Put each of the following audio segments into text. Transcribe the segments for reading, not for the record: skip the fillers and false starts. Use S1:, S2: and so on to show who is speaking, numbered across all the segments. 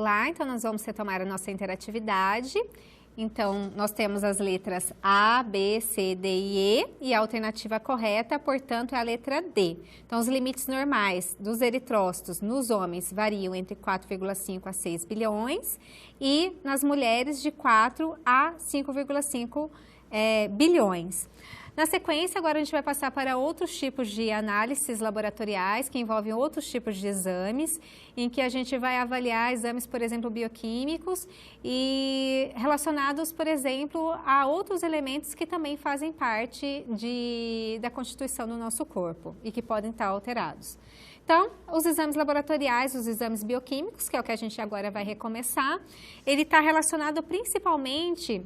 S1: lá, então nós vamos retomar a nossa interatividade. Então, nós temos as letras A, B, C, D e E, e a alternativa correta, portanto, é a letra D. Então, os limites normais dos eritrócitos nos homens variam entre 4,5 a 6 bilhões e nas mulheres de 4 a 5,5 bilhões. Na sequência, agora a gente vai passar para outros tipos de análises laboratoriais que envolvem outros tipos de exames, em que a gente vai avaliar exames, por exemplo, bioquímicos e relacionados, por exemplo, a outros elementos que também fazem parte da constituição do nosso corpo e que podem estar alterados. Então, os exames laboratoriais, os exames bioquímicos, que é o que a gente agora vai recomeçar, ele está relacionado principalmente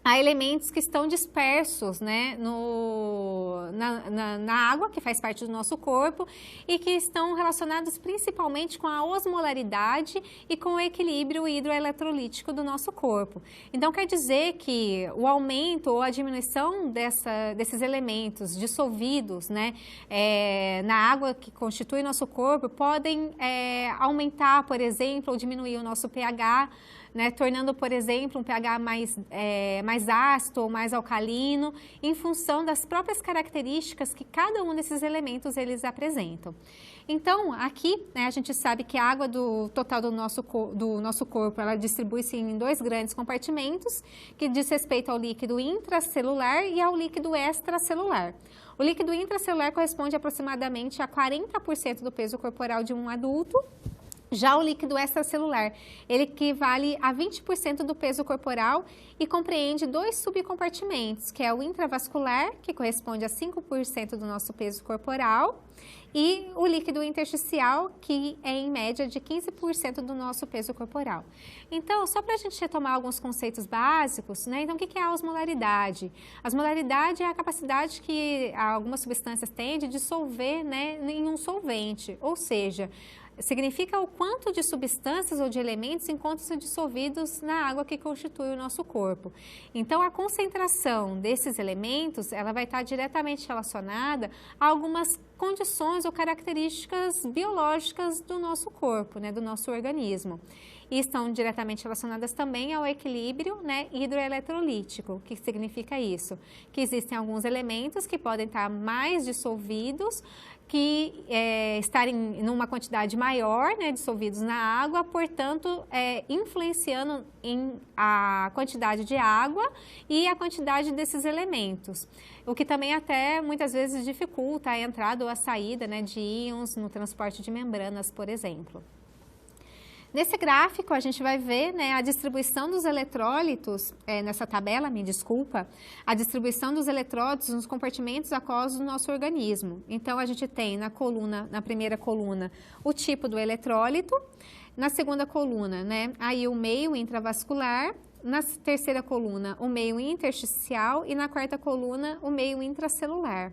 S1: a elementos que estão dispersos, né, na água, que faz parte do nosso corpo, e que estão relacionados principalmente com a osmolaridade e com o equilíbrio hidroeletrolítico do nosso corpo. Então, quer dizer que o aumento ou a diminuição desses elementos dissolvidos, né, na água que constitui nosso corpo, podem aumentar, por exemplo, ou diminuir o nosso pH, né, tornando, por exemplo, um pH mais ácido ou mais alcalino, em função das próprias características que cada um desses elementos eles apresentam. Então, aqui, né, a gente sabe que a água total do nosso corpo, ela distribui-se em dois grandes compartimentos, que diz respeito ao líquido intracelular e ao líquido extracelular. O líquido intracelular corresponde aproximadamente a 40% do peso corporal de um adulto. Já o líquido extracelular, ele equivale a 20% do peso corporal e compreende dois subcompartimentos, que é o intravascular, que corresponde a 5% do nosso peso corporal, e o líquido intersticial, que é em média de 15% do nosso peso corporal. Então, só para a gente retomar alguns conceitos básicos, né? Então, o que é a osmolaridade? A osmolaridade é a capacidade que algumas substâncias têm de dissolver, né, em um solvente, ou seja, significa o quanto de substâncias ou de elementos encontram-se dissolvidos na água que constitui o nosso corpo. Então, a concentração desses elementos, ela vai estar diretamente relacionada a algumas condições ou características biológicas do nosso corpo, né, do nosso organismo. E estão diretamente relacionadas também ao equilíbrio, né, hidroeletrolítico. O que significa isso? Que existem alguns elementos que podem estar mais dissolvidos, que estarem numa quantidade maior, né, dissolvidos na água, portanto, influenciando em a quantidade de água e a quantidade desses elementos. O que também até muitas vezes dificulta a entrada ou a saída, né, de íons no transporte de membranas, por exemplo. Nesse gráfico, a gente vai ver, né, a distribuição dos eletrólitos, nessa tabela, me desculpa, a distribuição dos eletrólitos nos compartimentos aquosos do nosso organismo. Então, a gente tem na primeira coluna, o tipo do eletrólito, na segunda coluna, né, aí o meio intravascular, na terceira coluna, o meio intersticial e na quarta coluna, o meio intracelular.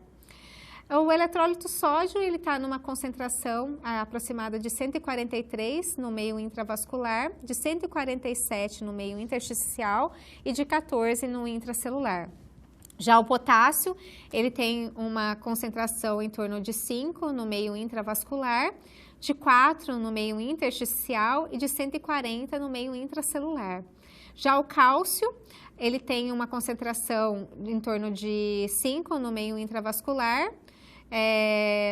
S1: O eletrólito sódio, ele está numa concentração aproximada de 143 no meio intravascular, de 147 no meio intersticial e de 14 no intracelular. Já o potássio, ele tem uma concentração em torno de 5 no meio intravascular, de 4 no meio intersticial e de 140 no meio intracelular. Já o cálcio, ele tem uma concentração em torno de 5 no meio intravascular,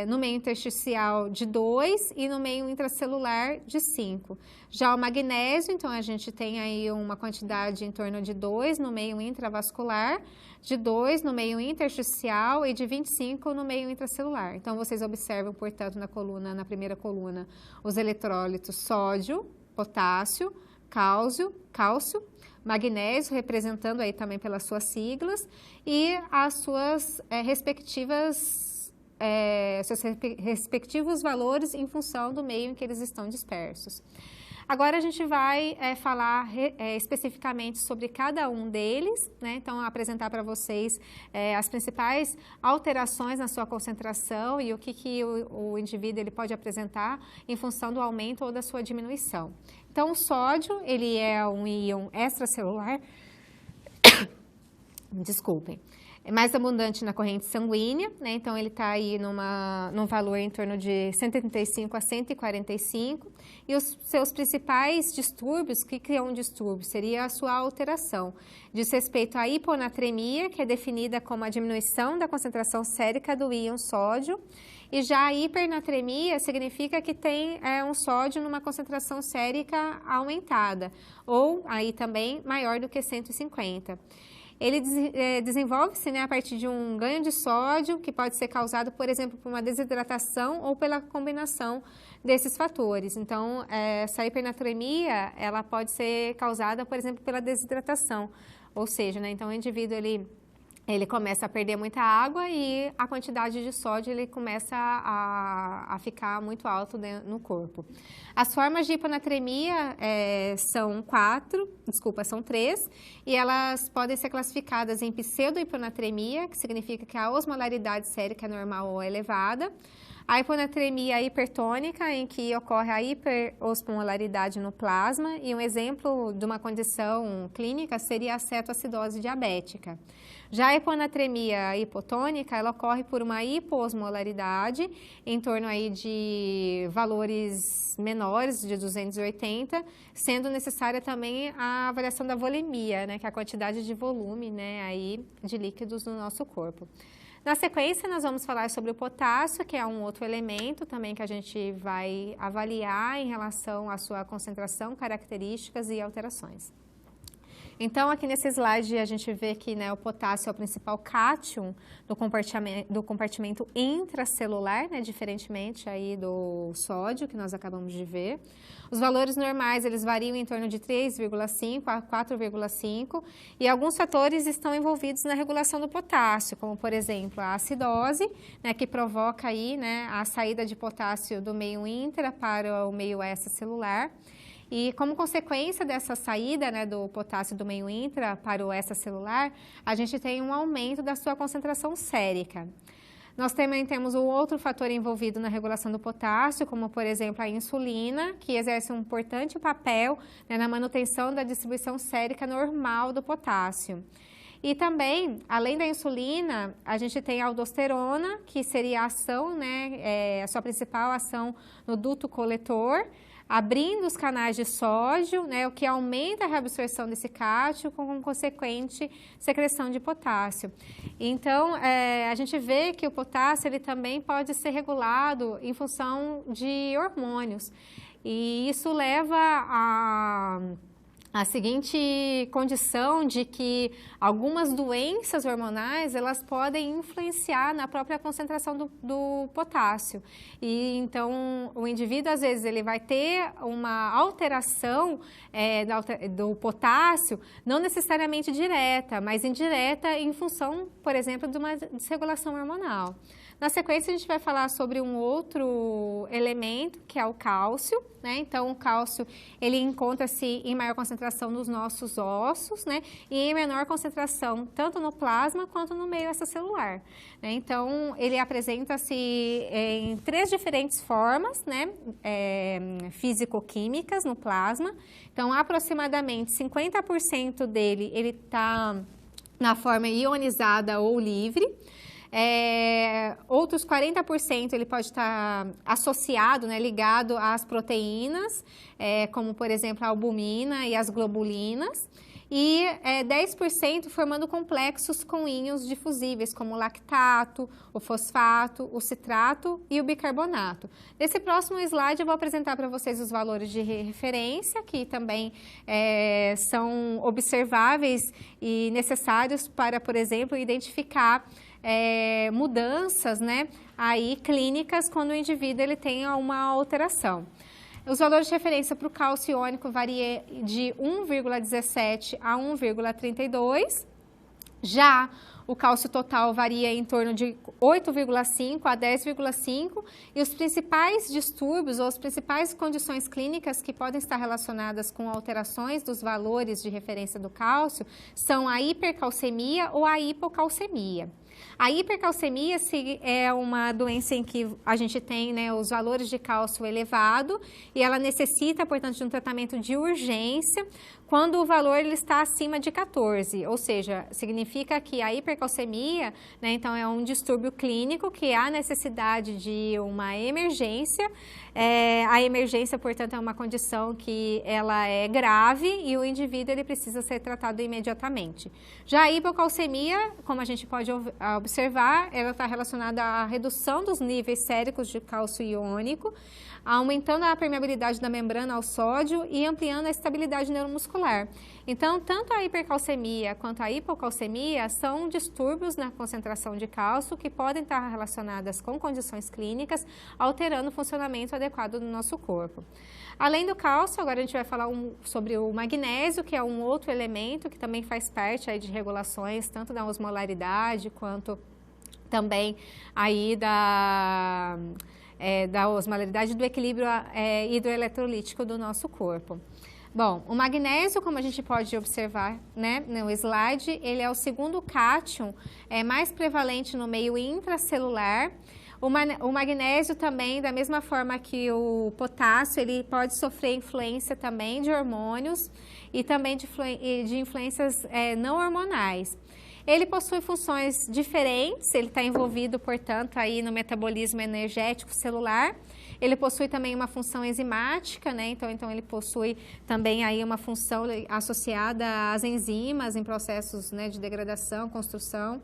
S1: no meio intersticial de 2 e no meio intracelular de 5. Já o magnésio, então a gente tem aí uma quantidade em torno de 2 no meio intravascular, de 2 no meio intersticial e de 25 no meio intracelular. Então vocês observam, portanto, na primeira coluna, os eletrólitos sódio, potássio, cálcio, magnésio, representando aí também pelas suas siglas, e as suas seus respectivos valores em função do meio em que eles estão dispersos. Agora a gente vai falar especificamente sobre cada um deles, né? Então apresentar para vocês as principais alterações na sua concentração e o que o indivíduo ele pode apresentar em função do aumento ou da sua diminuição. Então o sódio, ele é um íon extracelular, desculpem. é mais abundante na corrente sanguínea, né? Então ele está aí num valor em torno de 135 a 145. E os seus principais distúrbios, o que é um distúrbio? Seria a sua alteração. Diz respeito à hiponatremia, que é definida como a diminuição da concentração sérica do íon sódio. E já a hipernatremia significa que tem um sódio numa concentração sérica aumentada, ou aí também maior do que 150. Ele desenvolve-se, né, a partir de um ganho de sódio, que pode ser causado, por exemplo, por uma desidratação ou pela combinação desses fatores. Então, essa hipernatremia, ela pode ser causada, por exemplo, pela desidratação. Ou seja, né, então o indivíduo, ele começa a perder muita água e a quantidade de sódio ele começa a ficar muito alto no corpo. As formas de hiponatremia são três, e elas podem ser classificadas em pseudohiponatremia, que significa que a osmolaridade sérica é normal ou elevada, a hiponatremia hipertônica, em que ocorre a hiperosmolaridade no plasma, e um exemplo de uma condição clínica seria a cetoacidose diabética. Já a hiponatremia hipotônica, ela ocorre por uma hipoosmolaridade, em torno aí de valores menores, de 280, sendo necessária também a avaliação da volemia, né, que é a quantidade de volume, né, aí de líquidos no nosso corpo. Na sequência, nós vamos falar sobre o potássio, que é um outro elemento também que a gente vai avaliar em relação à sua concentração, características e alterações. Então, aqui nesse slide, a gente vê que, né, o potássio é o principal cátion do compartimento intracelular, né, diferentemente aí do sódio, que nós acabamos de ver. Os valores normais, eles variam em torno de 3,5 a 4,5, e alguns fatores estão envolvidos na regulação do potássio, como, por exemplo, a acidose, né, que provoca aí, né, a saída de potássio do meio intra para o meio extracelular. E como consequência dessa saída, né, do potássio do meio intra para o extracelular, a gente tem um aumento da sua concentração sérica. Nós também temos um outro fator envolvido na regulação do potássio, como, por exemplo, a insulina, que exerce um importante papel, né, na manutenção da distribuição sérica normal do potássio. E também, além da insulina, a gente tem a aldosterona, que seria a ação, né, a sua principal ação no duto coletor, abrindo os canais de sódio, né, o que aumenta a reabsorção desse cátion com consequente secreção de potássio. Então, a gente vê que o potássio ele também pode ser regulado em função de hormônios. E isso leva a seguinte condição de que algumas doenças hormonais, elas podem influenciar na própria concentração do potássio. E então, o indivíduo, às vezes, ele vai ter uma alteração do potássio, não necessariamente direta, mas indireta em função, por exemplo, de uma desregulação hormonal. Na sequência, a gente vai falar sobre um outro elemento, que é o cálcio, né? Então, o cálcio, ele encontra-se em maior concentração nos nossos ossos, né? E em menor concentração, tanto no plasma quanto no meio extracelular, né? Então, ele apresenta-se em três diferentes formas, né? Físico-químicas no plasma. Então, aproximadamente 50% dele, ele está na forma ionizada ou livre. Outros 40% ele pode estar associado, né, ligado às proteínas, como por exemplo a albumina e as globulinas, e 10% formando complexos com íons difusíveis, como o lactato, o fosfato, o citrato e o bicarbonato. Nesse próximo slide eu vou apresentar para vocês os valores de referência, que também são observáveis e necessários para, por exemplo, identificar mudanças, né, aí clínicas quando o indivíduo ele tem uma alteração. Os valores de referência para o cálcio iônico variam de 1,17 a 1,32. Já o cálcio total varia em torno de 8,5 a 10,5 e os principais distúrbios ou as principais condições clínicas que podem estar relacionadas com alterações dos valores de referência do cálcio são a hipercalcemia ou a hipocalcemia. A hipercalcemia é uma doença em que a gente tem, né, os valores de cálcio elevado e ela necessita, portanto, de um tratamento de urgência quando o valor ele está acima de 14, ou seja, significa que a hipercalcemia, né, então é um distúrbio clínico que há necessidade de uma emergência. A emergência, portanto, é uma condição que ela é grave e o indivíduo ele precisa ser tratado imediatamente. Já a hipocalcemia, como a gente pode observar, ela está relacionada à redução dos níveis séricos de cálcio iônico, aumentando a permeabilidade da membrana ao sódio e ampliando a estabilidade neuromuscular. Então, tanto a hipercalcemia quanto a hipocalcemia são distúrbios na concentração de cálcio que podem estar relacionadas com condições clínicas, alterando o funcionamento adequado do nosso corpo. Além do cálcio, agora a gente vai falar sobre o magnésio, que é um outro elemento que também faz parte aí de regulações, tanto da osmolaridade quanto também aí da osmolaridade do equilíbrio hidroeletrolítico do nosso corpo. Bom, o magnésio, como a gente pode observar, né, no slide, ele é o segundo cátion mais prevalente no meio intracelular. O magnésio também, da mesma forma que o potássio, ele pode sofrer influência também de hormônios e também de influências não hormonais. Ele possui funções diferentes, ele está envolvido, portanto, aí no metabolismo energético celular. Ele possui também uma função enzimática, né? Então ele possui também aí uma função associada às enzimas em processos, né, de degradação, construção.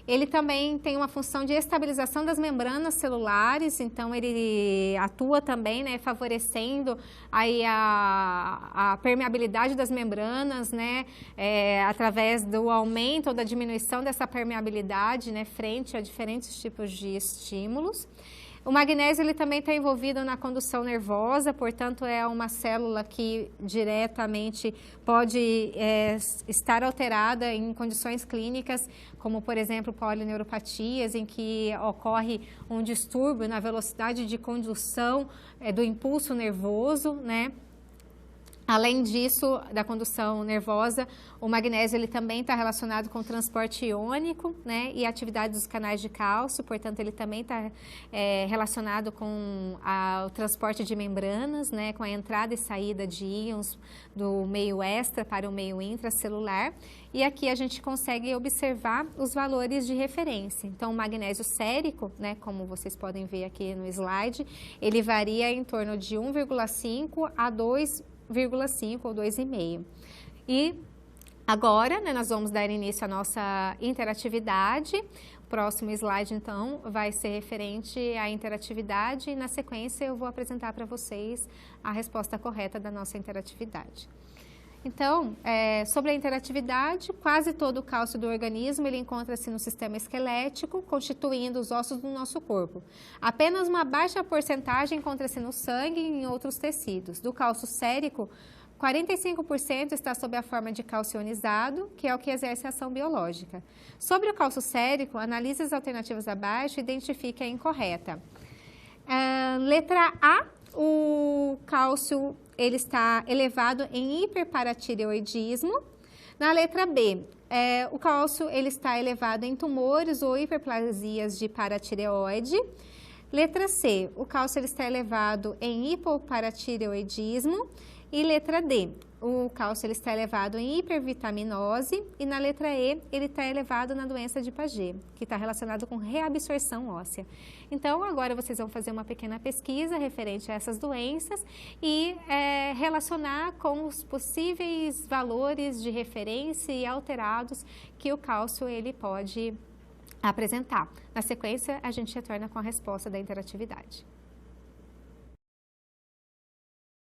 S1: Ele também tem uma função de estabilização das membranas celulares, então ele atua também, né, favorecendo aí a permeabilidade das membranas, né, através do aumento ou da diminuição dessa permeabilidade, né, frente a diferentes tipos de estímulos. O magnésio ele também está envolvido na condução nervosa, portanto é uma célula que diretamente pode estar alterada em condições clínicas, como por exemplo polineuropatias, em que ocorre um distúrbio na velocidade de condução do impulso nervoso, né? Além disso, da condução nervosa, o magnésio ele também está relacionado com o transporte iônico, né, e atividade dos canais de cálcio, portanto, ele também está relacionado com o transporte de membranas, né, com a entrada e saída de íons do meio extra para o meio intracelular. E aqui a gente consegue observar os valores de referência. Então, o magnésio sérico, né, como vocês podem ver aqui no slide, ele varia em torno de 1,5 a 2,5 ou 2,5. E agora, né, nós vamos dar início à nossa interatividade. O próximo slide, então, vai ser referente à interatividade e, na sequência, eu vou apresentar para vocês a resposta correta da nossa interatividade. Então, sobre a interatividade, quase todo o cálcio do organismo ele encontra-se no sistema esquelético, constituindo os ossos do nosso corpo. Apenas uma baixa porcentagem encontra-se no sangue e em outros tecidos. Do cálcio sérico, 45% está sob a forma de cálcio ionizado, que é o que exerce a ação biológica. Sobre o cálcio sérico, analise as alternativas abaixo e identifique a incorreta. Letra A, o cálcio ele está elevado em hiperparatireoidismo. Na letra B, o cálcio ele está elevado em tumores ou hiperplasias de paratireoide. Letra C, o cálcio ele está elevado em hipoparatireoidismo. E letra D, o cálcio ele está elevado em hipervitaminose. E na letra E, ele está elevado na doença de Paget, que está relacionado com reabsorção óssea. Então, agora vocês vão fazer uma pequena pesquisa referente a essas doenças e relacionar com os possíveis valores de referência e alterados que o cálcio ele pode apresentar. Na sequência, a gente retorna com a resposta da interatividade.